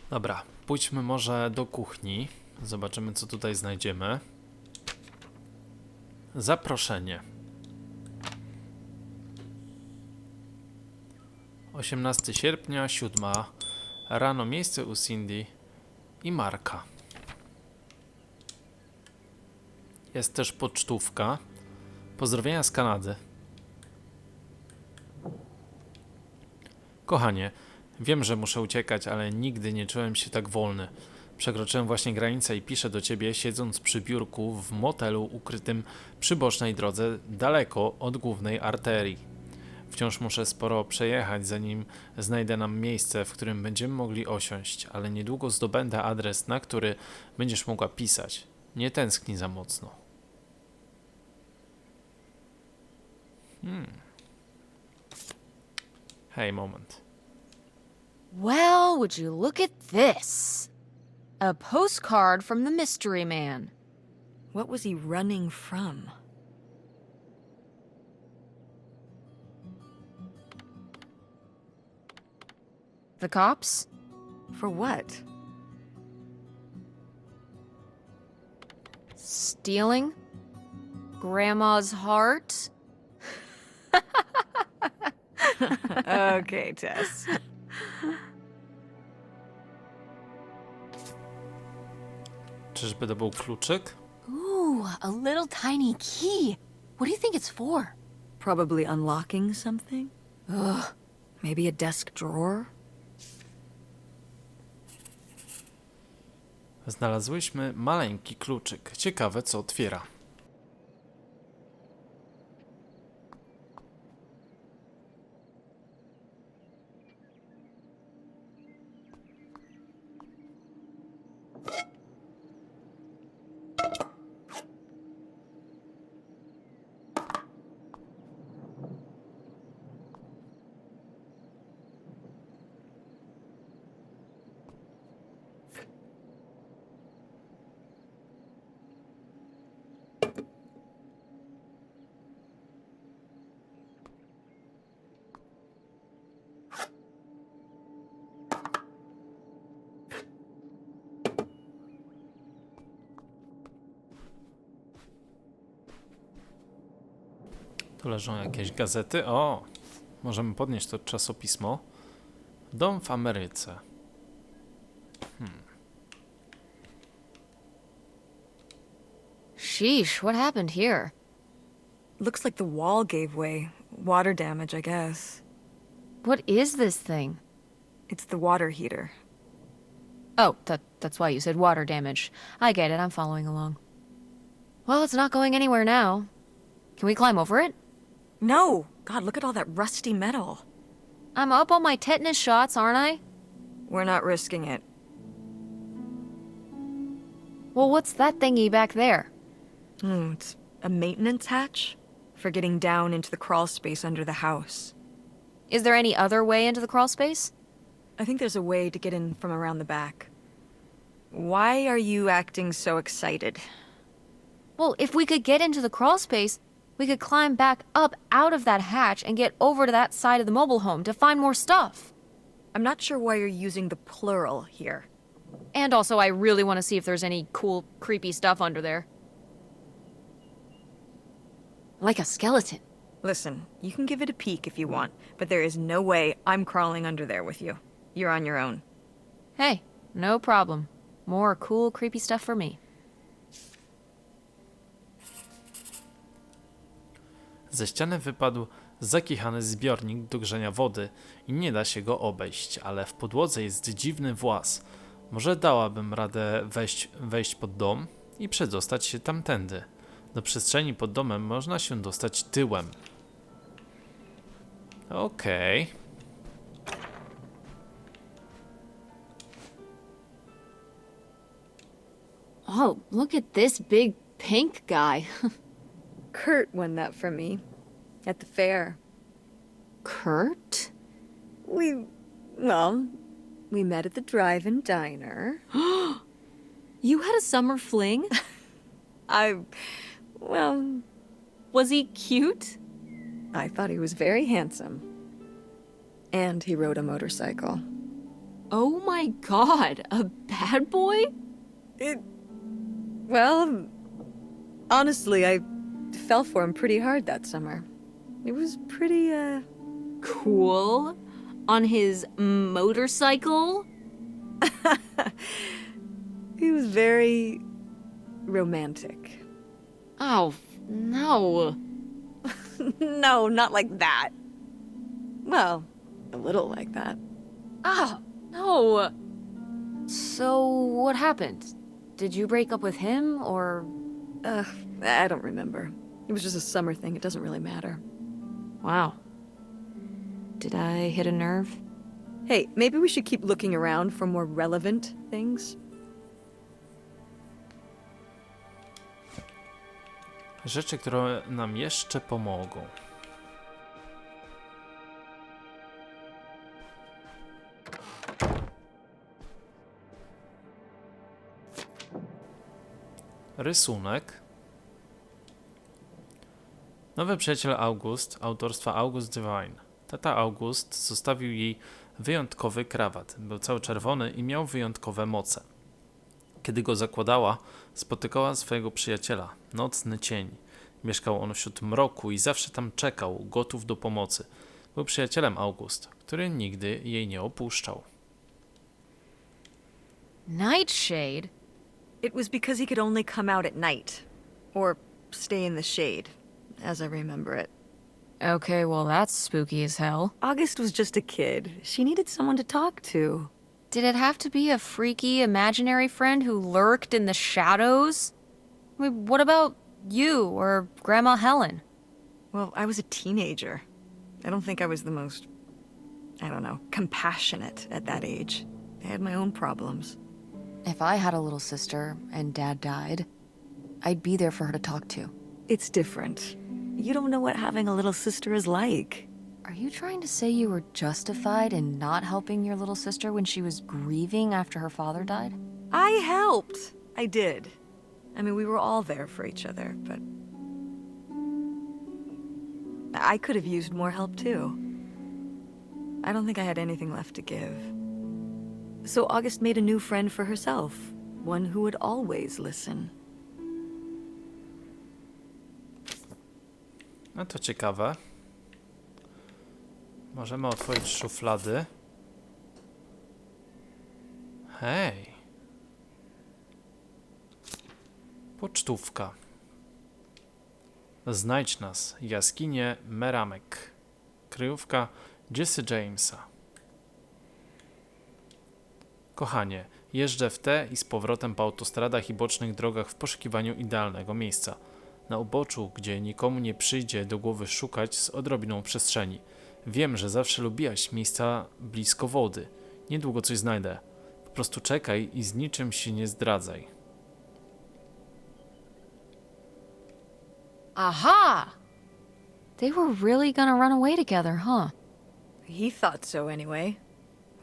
Dobra, pójdźmy może do kuchni. Zobaczymy, co tutaj znajdziemy. Zaproszenie. 18 sierpnia, 7 rano, miejsce u Cindy i Marka. Jest też pocztówka. Pozdrowienia z Kanady. Kochanie, wiem, że muszę uciekać, ale nigdy nie czułem się tak wolny. Przekroczyłem właśnie granicę i piszę do ciebie, siedząc przy biurku w motelu ukrytym przy bocznej drodze, daleko od głównej arterii. Wciąż muszę sporo przejechać, zanim znajdę nam miejsce, w którym będziemy mogli osiąść, ale niedługo zdobędę adres, na który będziesz mogła pisać. Nie tęsknij za mocno. Hej, moment. Well, would you look at this? A postcard from the mystery man. What was he running from? The cops? For what? Stealing? Grandma's heart? Okay, Tess. Czyżby to był kluczyk? Ooh, a little tiny key. What do you think it's for? Probably unlocking something? Ugh. Maybe a desk drawer? Znalazłyśmy maleńki kluczyk. Ciekawe, co otwiera. Tu leżą jakieś gazety. O! Możemy podnieść to czasopismo. Dom w Ameryce. Sheesh, what happened here? Looks like the wall gave way. Water damage, I guess. What is this thing? It's the water heater. Oh, that's why you said water damage. I get it, I'm following along. Well, it's not going anywhere now. Can we climb over it? No! God, look at all that rusty metal. I'm up on my tetanus shots, aren't I? We're not risking it. Well, what's that thingy back there? It's a maintenance hatch for getting down into the crawl space under the house. Is there any other way into the crawl space? I think there's a way to get in from around the back. Why are you acting so excited? Well, if we could get into the crawl space, we could climb back up out of that hatch and get over to that side of the mobile home to find more stuff. I'm not sure why you're using the plural here. And also, I really want to see if there's any cool, creepy stuff under there. Like a skeleton. Listen, you can give it a peek if you want, but there is no way I'm crawling under there with you. You're on your own. Hey, no problem. More cool, creepy stuff for me. Ze ściany wypadł zakichany zbiornik do grzania wody i nie da się go obejść, ale w podłodze jest dziwny włas. Może dałabym radę wejść pod dom i przedostać się tamtędy. Do przestrzeni pod domem można się dostać tyłem. Okej. Oh, look at this big pink guy. Kurt won that from me. At the fair. Kurt? We met at the drive-in diner. You had a summer fling? Was he cute? I thought he was very handsome. And he rode a motorcycle. Oh my god, a bad boy? Well, honestly, I fell for him pretty hard that summer. It was pretty, Cool. On his motorcycle? he was very romantic. Oh, no. No, not like that. Well, a little like that. Oh, no. So, what happened? Did you break up with him, or... I don't remember. It was just a summer thing. It doesn't really matter. Wow. Did I hit a nerve? Hey, maybe we should keep looking around for more relevant things. Rzeczy, które nam jeszcze pomogą. Rysunek. Nowy przyjaciel August, autorstwa August Divine. Tata August zostawił jej wyjątkowy krawat. Był cały czerwony i miał wyjątkowe moce. Kiedy go zakładała, spotykała swojego przyjaciela, nocny cień. Mieszkał on wśród mroku i zawsze tam czekał, gotów do pomocy. Był przyjacielem August, który nigdy jej nie opuszczał. Nightshade? It was because he could only come out at night. Or stay in the shade, as I remember it. Okay, well that's spooky as hell. August was just a kid. She needed someone to talk to. Did it have to be a freaky imaginary friend who lurked in the shadows? I mean, what about you or Grandma Helen? Well, I was a teenager. I don't think I was the most, I don't know, compassionate at that age. I had my own problems. If I had a little sister and Dad died, I'd be there for her to talk to. It's different. You don't know what having a little sister is like. Are you trying to say you were justified in not helping your little sister when she was grieving after her father died? I helped. I did. I mean, we were all there for each other, but I could have used more help too. I don't think I had anything left to give. So August made a new friend for herself, one who would always listen. No to ciekawe. Możemy otworzyć szuflady. Hej. Pocztówka. Znajdź nas. Jaskinie Meramek. Kryjówka Jesse Jamesa. Kochanie, jeżdżę w te i z powrotem po autostradach i bocznych drogach w poszukiwaniu idealnego miejsca. Na uboczu, gdzie nikomu nie przyjdzie do głowy szukać z odrobiną przestrzeni. Wiem, że zawsze lubiłaś miejsca blisko wody. Niedługo coś znajdę. Po prostu czekaj i z niczym się nie zdradzaj. Aha! They were really gonna run away together, huh? He thought so anyway.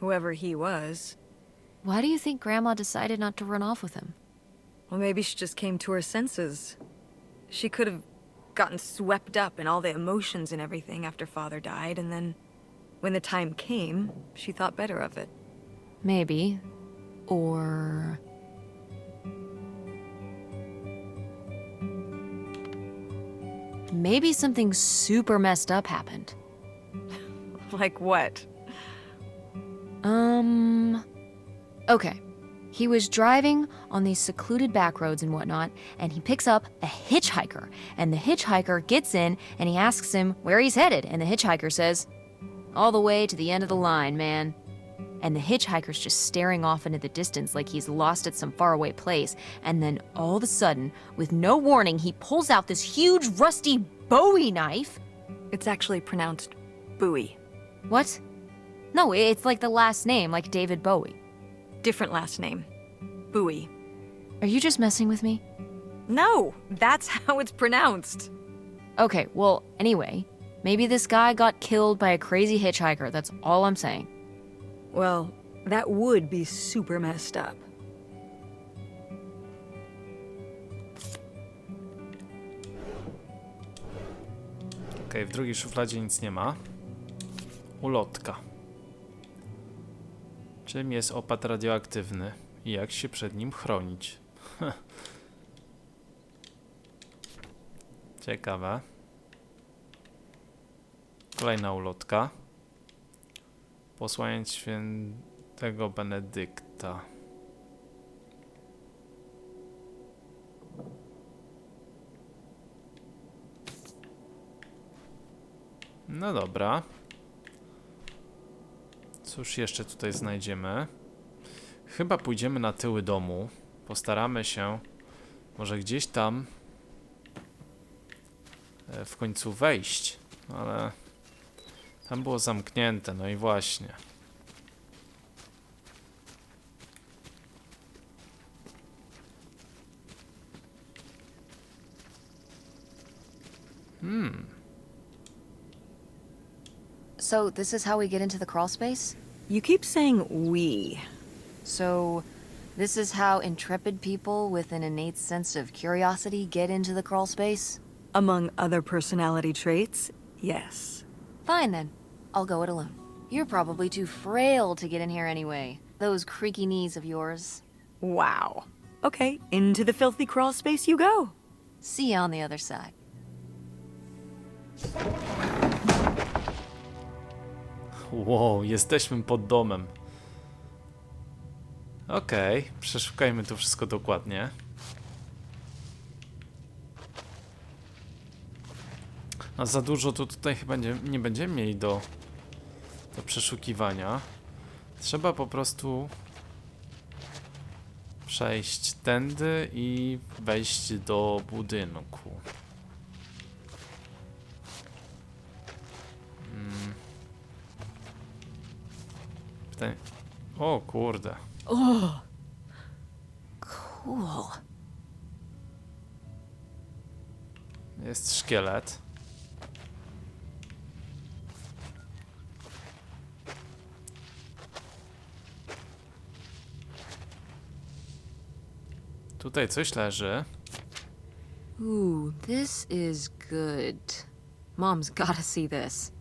Whoever he was. Why do you think Grandma decided not to run off with him? Well, maybe she just came to her senses. She could have gotten swept up in all the emotions and everything after Father died, and then when the time came, she thought better of it. Maybe. Or... maybe something super messed up happened. Like what? Okay. He was driving on these secluded back roads and whatnot, and he picks up a hitchhiker. And the hitchhiker gets in, and he asks him where he's headed. And the hitchhiker says, all the way to the end of the line, man. And the hitchhiker's just staring off into the distance like he's lost at some faraway place. And then all of a sudden, with no warning, he pulls out this huge rusty Bowie knife. It's actually pronounced Bowie. What? No, it's like the last name, like David Bowie. Different last name. Bowie. Are you just messing with me? No, that's how it's pronounced. Okay, well, anyway, maybe this guy got killed by a crazy hitchhiker, that's all I'm saying. Well, that would be super messed up. Okej, w drugiej szufladzie nic nie ma. Ulotka. Czym jest opad radioaktywny i jak się przed nim chronić? Ciekawe. Kolejna ulotka. Posłaniec świętego Benedykta. No dobra. Cóż jeszcze tutaj znajdziemy? Chyba pójdziemy na tyły domu. Postaramy się może gdzieś tam w końcu wejść, ale tam było zamknięte, no i właśnie. So, this is how we get into the crawl space? You keep saying we. So, this is how intrepid people with an innate sense of curiosity get into the crawl space? Among other personality traits, yes. Fine then. I'll go it alone. You're probably too frail to get in here anyway. Those creaky knees of yours. Wow. Okay, into the filthy crawl space you go. See you on the other side. Wow, jesteśmy pod domem. Okej, przeszukajmy tu wszystko dokładnie. A za dużo to tutaj chyba nie będziemy mieli do przeszukiwania. Trzeba po prostu przejść tędy i wejść do budynku. Pytanie... O kurde. Oh. Cool. Jest szkielet. Tutaj coś leży. Ooh, this is good. Mom's gotta see this.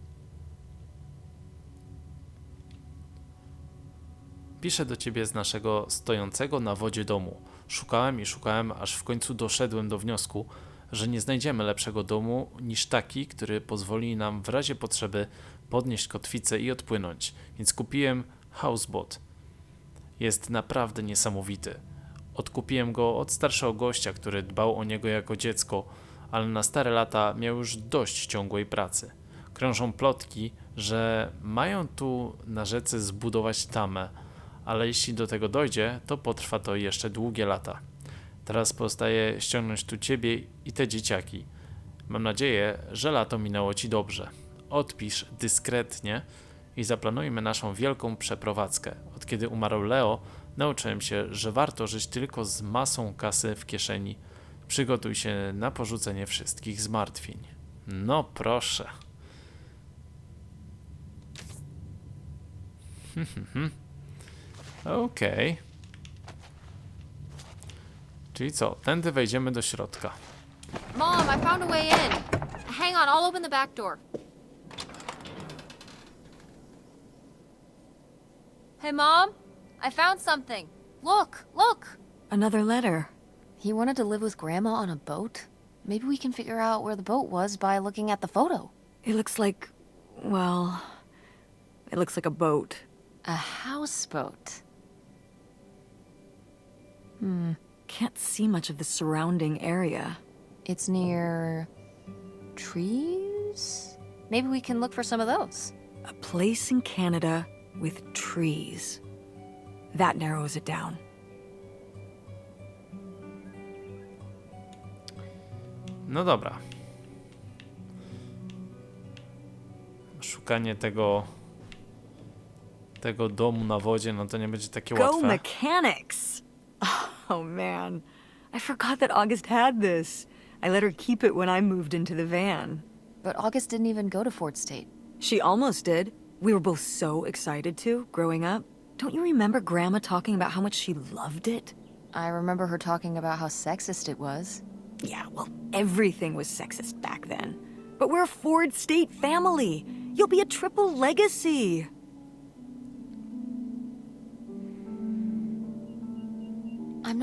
Piszę do ciebie z naszego stojącego na wodzie domu. Szukałem i szukałem, aż w końcu doszedłem do wniosku, że nie znajdziemy lepszego domu niż taki, który pozwoli nam w razie potrzeby podnieść kotwicę i odpłynąć. Więc kupiłem houseboat. Jest naprawdę niesamowity. Odkupiłem go od starszego gościa, który dbał o niego jako dziecko, ale na stare lata miał już dość ciągłej pracy. Krążą plotki, że mają tu na rzece zbudować tamę, ale jeśli do tego dojdzie, to potrwa to jeszcze długie lata. Teraz pozostaje ściągnąć tu ciebie i te dzieciaki. Mam nadzieję, że lato minęło ci dobrze. Odpisz dyskretnie i zaplanujmy naszą wielką przeprowadzkę. Od kiedy umarł Leo, nauczyłem się, że warto żyć tylko z masą kasy w kieszeni. Przygotuj się na porzucenie wszystkich zmartwień. No proszę. Okej. Czyli co? Tędy wejdziemy do środka. Mom, I found a way in. Hang on, I'll open the back door. Hey, Mom, I found something. Look, look. Another letter. He wanted to live with Grandma on a boat. Maybe we can figure out where the boat was by looking at the photo. It looks like, well, it looks like a boat. A houseboat. Can't see much of the surrounding area. It's near trees? Maybe we can look for some of those. A place in Canada with trees. That narrows it down. No dobra. Szukanie tego domu na wodzie, no to nie będzie takie Go łatwe. mechanics! Oh man, I forgot that August had this. I let her keep it when I moved into the van. But August didn't even go to Fort State. She almost did. We were both so excited to, growing up. Don't you remember Grandma talking about how much she loved it? I remember her talking about how sexist it was. Yeah, well, everything was sexist back then. But we're a Ford State family. You'll be a triple legacy.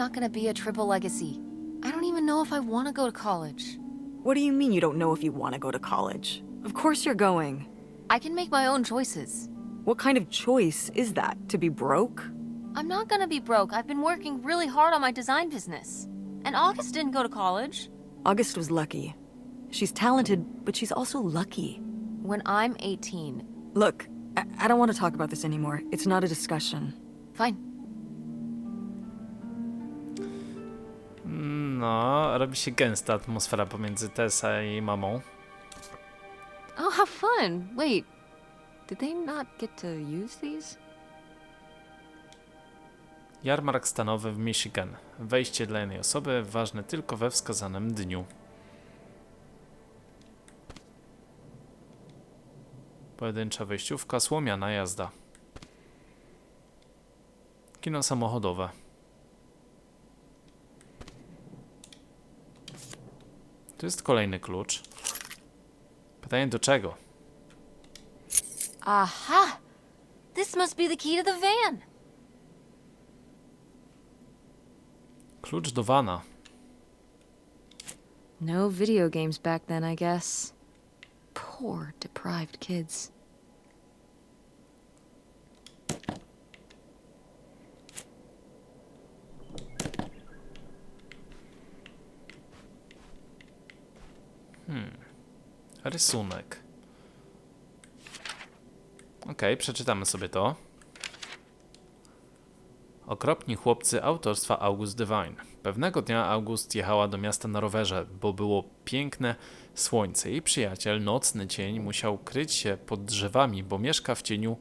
not gonna be a triple legacy. I don't even know if I want to go to college. What do you mean you don't know if you want to go to college? Of course you're going. I can make my own choices. What kind of choice is that? To be broke? I'm not gonna be broke. I've been working really hard on my design business. And August didn't go to college. August was lucky. She's talented, but she's also lucky. When I'm 18. Look, I don't want to talk about this anymore. It's not a discussion. Fine. No, robi się gęsta atmosfera pomiędzy Tessa i jej mamą. Oh, how fun. Wait, did they not get to use these? Jarmark stanowy w Michigan. Wejście dla jednej osoby ważne tylko we wskazanym dniu. Pojedyncza wejściówka, słomiana jazda. Kino samochodowe. Tu jest kolejny klucz. Pytanie do czego? Aha! This must be the key to the van. Klucz do vana. No video games back then, I guess. Poor, deprived kids. Rysunek. Okej, przeczytamy sobie to. Okropni chłopcy autorstwa August Devine. Pewnego dnia August jechała do miasta na rowerze, bo było piękne słońce. Jej przyjaciel, nocny cień, musiał kryć się pod drzewami, bo mieszka w cieniu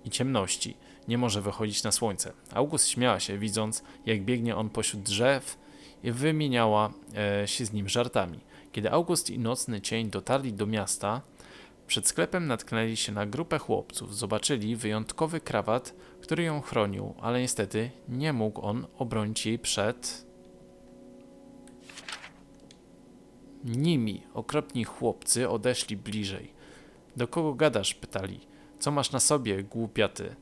i ciemności. Nie może wychodzić na słońce. August śmiała się, widząc, jak biegnie on pośród drzew i wymieniała się z nim żartami. Kiedy August i nocny cień dotarli do miasta, przed sklepem natknęli się na grupę chłopców. Zobaczyli wyjątkowy krawat, który ją chronił, ale niestety nie mógł on obronić jej przed nimi. Okropni chłopcy odeszli bliżej. Do kogo gadasz? Pytali. Co masz na sobie, głupia ty?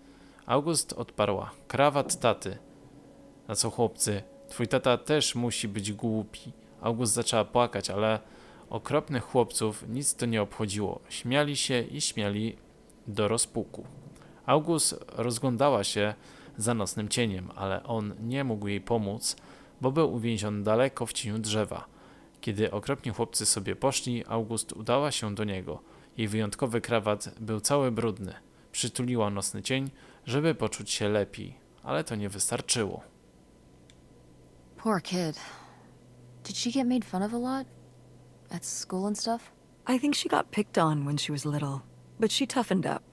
August odparła. Krawat taty. Na co chłopcy? Twój tata też musi być głupi. August zaczęła płakać, ale okropnych chłopców nic to nie obchodziło. Śmiali się i śmiali do rozpuku. August rozglądała się za nocnym cieniem, ale on nie mógł jej pomóc, bo był uwięziony daleko w cieniu drzewa. Kiedy okropni chłopcy sobie poszli, August udała się do niego. Jej wyjątkowy krawat był cały brudny. Przytuliła nocny cień, żeby poczuć się lepiej, ale to nie wystarczyło. Poor kid. Did she get made fun of a lot? At school and stuff? I think she got picked on when she was little, but she toughened up.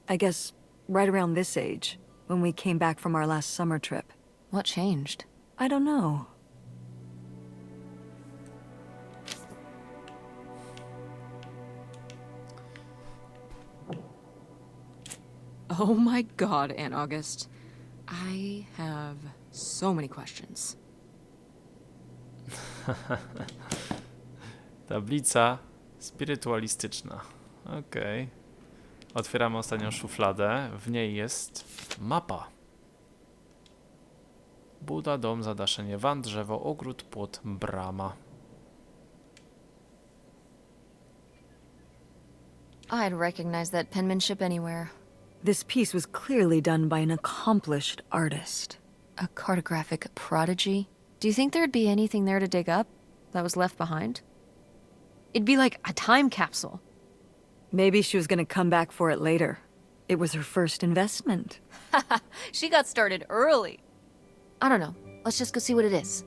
I guess right around this age, when we came back from our last summer trip. What changed? I don't know. Oh my god, Aunt August. I have so many questions. Tablica spirytualistyczna. Okej. Otwieramy ostatnią szufladę. W niej jest mapa. Buda, dom, zadaszenie wan, drzewo, ogród, płot, brama. I'd recognize that penmanship anywhere. This piece was clearly done by an accomplished artist. A cartographic prodigy? Do you think there'd be anything there to dig up that was left behind? It'd be like a time capsule. Maybe she was gonna come back for it later. It was her first investment. She got started early. I don't know. Let's just go see what it is.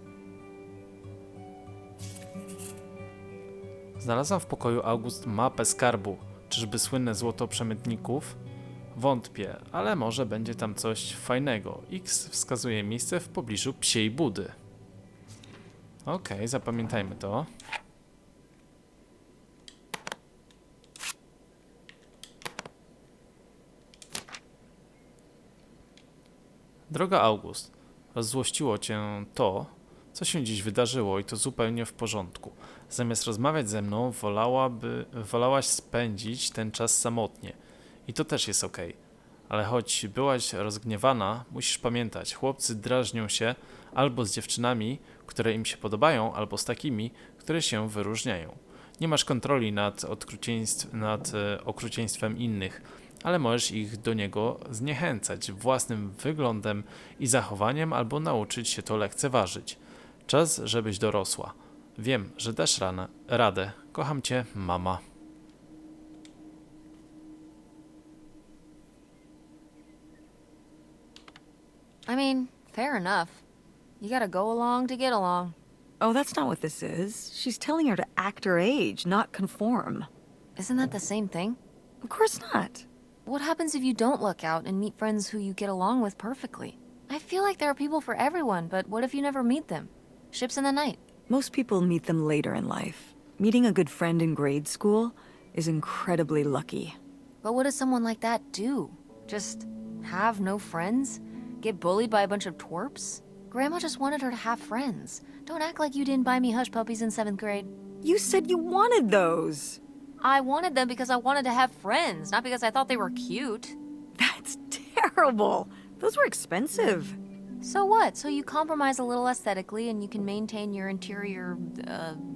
Znalazłam w pokoju August mapę skarbu. Czyżby słynne złoto przemytników? Wątpię, ale może będzie tam coś fajnego. X wskazuje miejsce w pobliżu psiej budy. Okej, zapamiętajmy to. Droga August, rozzłościło cię to, co się dziś wydarzyło i to zupełnie w porządku. Zamiast rozmawiać ze mną, wolałaś spędzić ten czas samotnie. I to też jest okej. Ale choć byłaś rozgniewana, musisz pamiętać, chłopcy drażnią się albo z dziewczynami, które im się podobają, albo z takimi, które się wyróżniają. Nie masz kontroli nad okrucieństwem innych, ale możesz ich do niego zniechęcać własnym wyglądem i zachowaniem albo nauczyć się to lekceważyć. Czas, żebyś dorosła. Wiem, że dasz radę. Kocham cię, mama. I mean, fair enough. You gotta go along to get along. Oh, that's not what this is. She's telling her to act her age, not conform. Isn't that the same thing? Of course not. What happens if you don't look out and meet friends who you get along with perfectly? I feel like there are people for everyone, but what if you never meet them? Ships in the night. Most people meet them later in life. Meeting a good friend in grade school is incredibly lucky. But what does someone like that do? Just have no friends? Get bullied by a bunch of twerps? Grandma just wanted her to have friends. Don't act like you didn't buy me hush puppies in 7th grade. You said you wanted those. I wanted them because I wanted to have friends, not because I thought they were cute. That's terrible. Those were expensive. So what? So you compromise a little aesthetically and you can maintain your interior,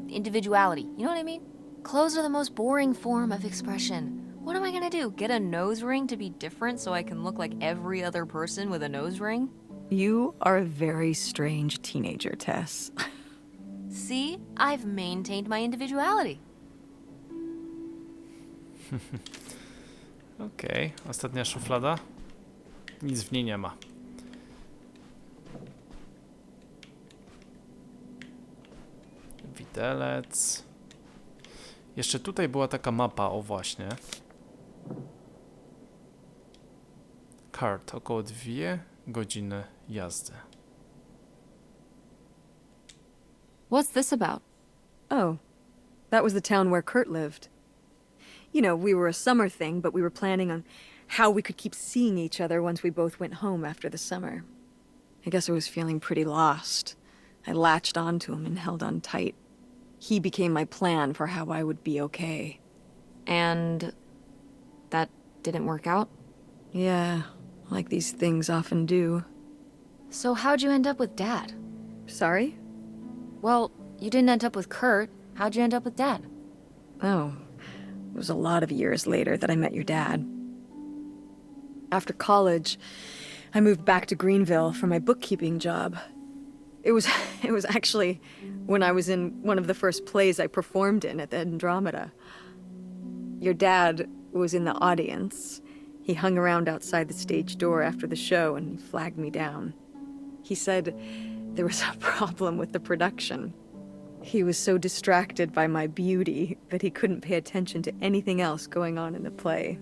individuality. You know what I mean? Clothes are the most boring form of expression. What am I gonna do? Get a nose ring to be different so I can look like every other person with a nose ring? You are a very strange teenager, Tess. See? I've maintained my individuality. Okej, ostatnia szuflada. Nic w niej nie ma. Widelec. Jeszcze tutaj była taka mapa, o właśnie. Kart, około 2 godziny jazdy. What's this about? Oh, that was the town where Kurt lived. You know, we were a summer thing, but we were planning on how we could keep seeing each other once we both went home after the summer. I guess I was feeling pretty lost. I latched onto him and held on tight. He became my plan for how I would be okay. And that didn't work out? Yeah, like these things often do. So how'd you end up with Dad? Sorry? Well, you didn't end up with Kurt. How'd you end up with Dad? Oh, it was a lot of years later that I met your dad. After college, I moved back to Greenville for my bookkeeping job. It was actually when I was in one of the first plays I performed in at the Andromeda. Your dad was in the audience. He hung around outside the stage door after the show and he flagged me down. He said there was a problem with the production. He was so distracted by my beauty that he couldn't pay attention to anything else going on in the play.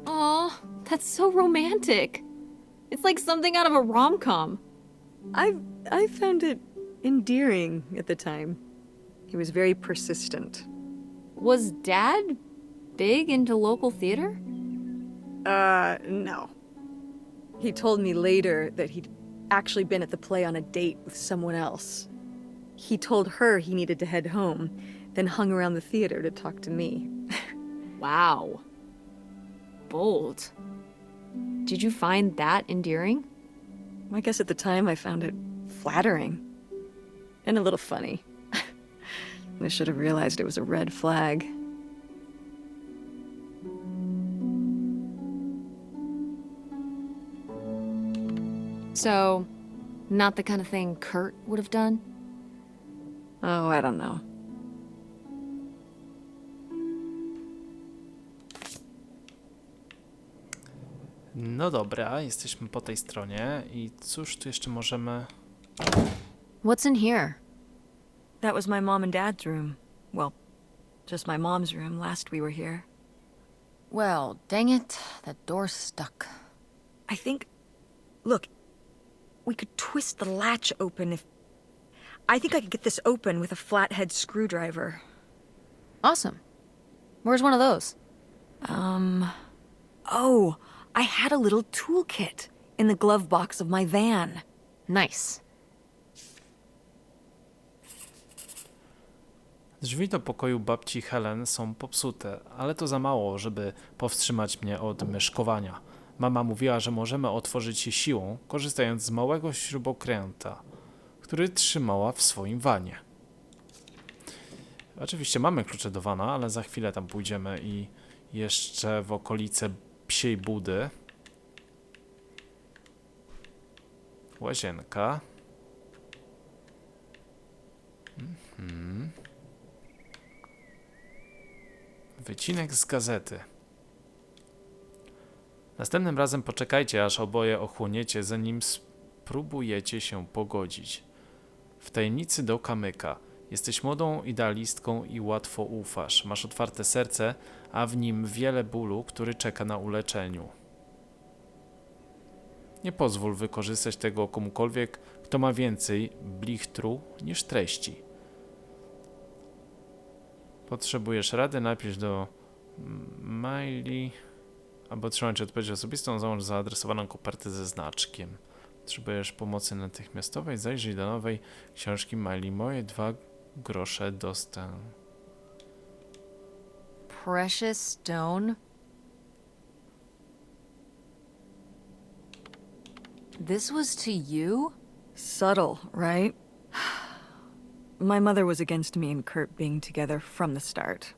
Aw, that's so romantic. It's like something out of a rom-com. I found it endearing at the time. He was very persistent. Was Dad big into local theater? No. He told me later that he'd actually been at the play on a date with someone else. He told her he needed to head home, then hung around the theater to talk to me. Wow. Bold. Did you find that endearing? I guess at the time I found it flattering. And a little funny. I should have realized it was a red flag. So, not the kind of thing Kurt would have done? Oh, I don't know. No dobra, jesteśmy po tej stronie i cóż tu jeszcze możemy... What's in here? That was my mom and dad's room. Well, just my mom's room last we were here. Well, dang it, that door's stuck. I think... Look, we could twist the latch open if... I think I could get this open with a flathead screwdriver. Awesome. Where's one of those? Oh, I had a little toolkit in the glove box of my van. Nice. Drzwi do pokoju babci Helen są popsute, ale to za mało, żeby powstrzymać mnie od myszkowania. Mama mówiła, że możemy otworzyć je siłą, korzystając z małego śrubokręta, który trzymała w swoim wanie. Oczywiście mamy klucze do wana, ale za chwilę tam pójdziemy i jeszcze w okolice psiej budy. Łazienka. Wycinek z gazety. Następnym razem poczekajcie, aż oboje ochłoniecie, zanim spróbujecie się pogodzić. W tajemnicy do kamyka. Jesteś młodą idealistką i łatwo ufasz. Masz otwarte serce, a w nim wiele bólu, który czeka na uleczeniu. Nie pozwól wykorzystać tego komukolwiek, kto ma więcej blichtru niż treści. Potrzebujesz rady? Napisz do maili albo trzymać odpowiedź osobistą, załącz zaadresowaną kopertę ze znaczkiem. Potrzebujesz pomocy natychmiastowej? Zajrzyj do nowej książki maili. Moje 2 grosze dostęp. Precious stone? This was to you? Subtle, right? My mother was against me and Kurt being together from the start.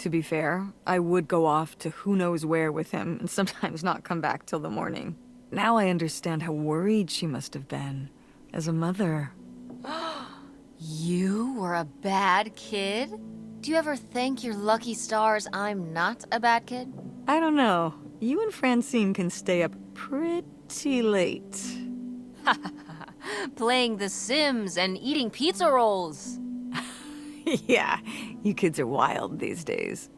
To be fair, I would go off to who knows where with him and sometimes not come back till the morning. Now I understand how worried she must have been as a mother. You were a bad kid? Do you ever thank your lucky stars I'm not a bad kid? I don't know. You and Francine can stay up pretty late. Playing The Sims and eating pizza rolls. Yeah, you kids are wild these days.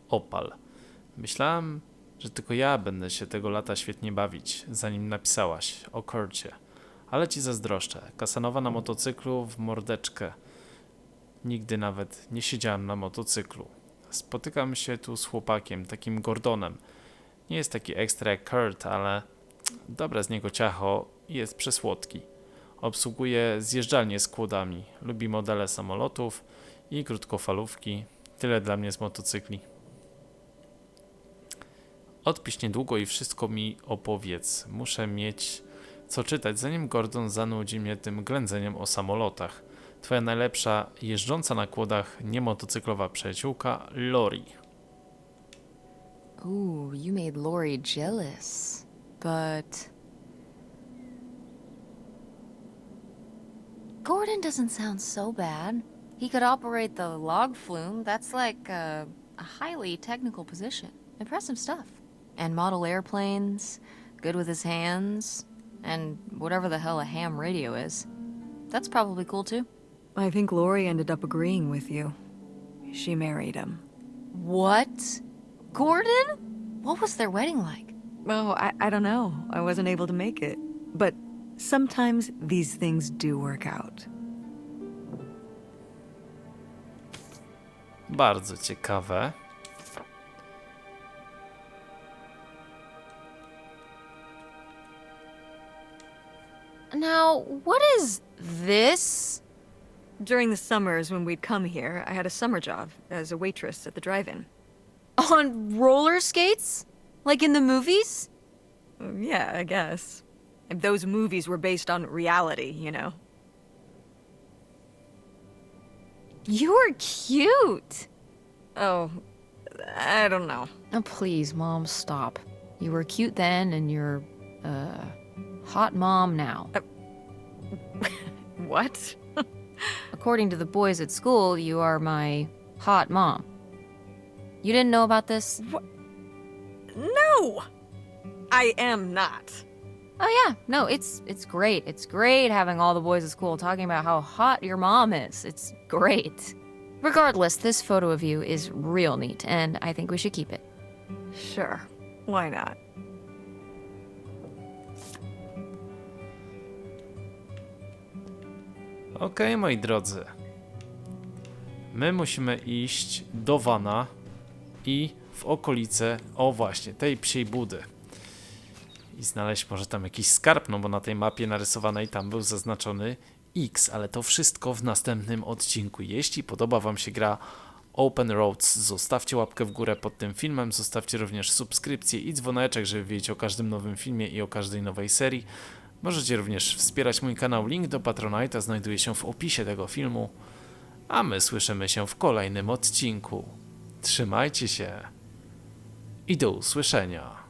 Opal. Myślałem, że tylko ja będę się tego lata świetnie bawić, zanim napisałaś o Kurcie. Ale ci zazdroszczę. Kasanowa na motocyklu w mordeczkę. Nigdy nawet nie siedziałem na motocyklu. Spotykam się tu z chłopakiem, takim Gordonem. Nie jest taki ekstra jak Kurt, ale dobre z niego ciacho i jest przesłodki. Obsługuje zjeżdżalnię z kłodami. Lubi modele samolotów i krótkofalówki. Tyle dla mnie z motocykli. Odpisz niedługo i wszystko mi opowiedz. Muszę mieć co czytać, zanim Gordon zanudzi mnie tym ględzeniem o samolotach. Twoja najlepsza jeżdżąca na kłodach niemotocyklowa przyjaciółka Lori. Ooh, you made Lori jealous. But Gordon doesn't sound so bad. He could operate the log flume. That's like a highly technical position. Impressive stuff. And model airplanes, good with his hands, and whatever the hell a ham radio is. That's probably cool too. I think Lori ended up agreeing with you. She married him. What? Gordon? What was their wedding like? Oh, I don't know. I wasn't able to make it. But sometimes these things do work out. Bardzo ciekawe. Now, what is this? During the summers when we'd come here, I had a summer job as a waitress at the drive-in. On roller skates? Like in the movies? Yeah, I guess. And those movies were based on reality, you know. You were cute. Oh, I don't know. Oh, please, Mom, stop. You were cute then, and you're, hot mom now. What? According to the boys at school, you are my hot mom. You didn't know about this? No! I am not. Oh yeah, no, it's great. It's great having all the boys at school talking about how hot your mom is. It's great. Regardless, this photo of you is real neat, and I think we should keep it. Sure. Why not? Okej, moi drodzy. My musimy iść do wana i w okolice, o właśnie, tej psiej budy. i znaleźć może tam jakiś skarb, no bo na tej mapie narysowanej tam był zaznaczony X, ale to wszystko w następnym odcinku. Jeśli podoba Wam się gra Open Roads, zostawcie łapkę w górę pod tym filmem, zostawcie również subskrypcję i dzwoneczek, żeby wiedzieć o każdym nowym filmie i o każdej nowej serii. Możecie również wspierać mój kanał, link do Patronite'a znajduje się w opisie tego filmu, a my słyszymy się w kolejnym odcinku. Trzymajcie się i do usłyszenia.